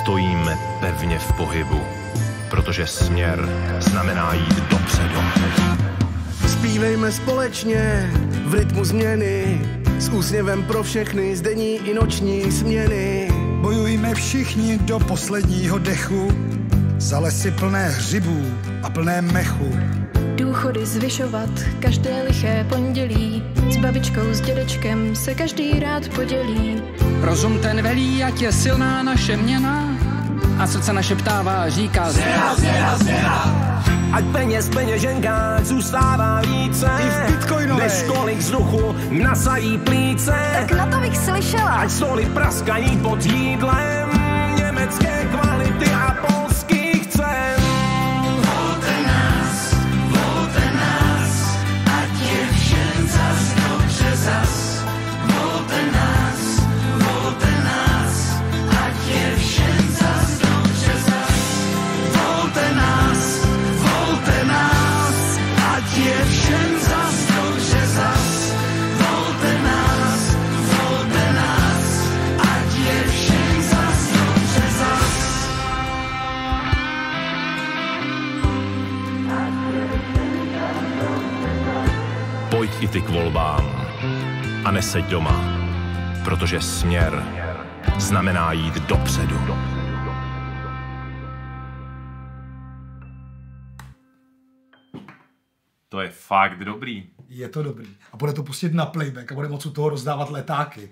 Stojíme pevně v pohybu, protože směr znamená jít dopředu. Zpívejme společně v rytmu změny, s úsměvem pro všechny z denní i noční směny. Bojujme všichni do posledního dechu, za lesy plné hřibů a plné mechu. Důchody zvyšovat každé liché pondělí, s babičkou, s dědečkem se každý rád podělí. Rozum ten velí, ať je silná naše měna, a srdce naše ptává, říká změna, změna, změna. Ať peněz v peněženkách zůstává více, i v bitcoinové, než kolik vzduchu nasají plíce. Tak na to bych slyšela. Ať stoly praskají pod jídlem německé kvality a polských cen. Volte nás, ať je všem zas dobře zas. Volte nás, ať je všem zas dobře zas. Volte nás, ať je všem zas dobře zas. Volte nás, ať je všem zas dobře zas. Pojď i ty k volbám a neseď doma, protože směr znamená jít dopředu. To je fakt dobrý. Je to dobrý. A bude to pustit na playback a bude moc u toho rozdávat letáky.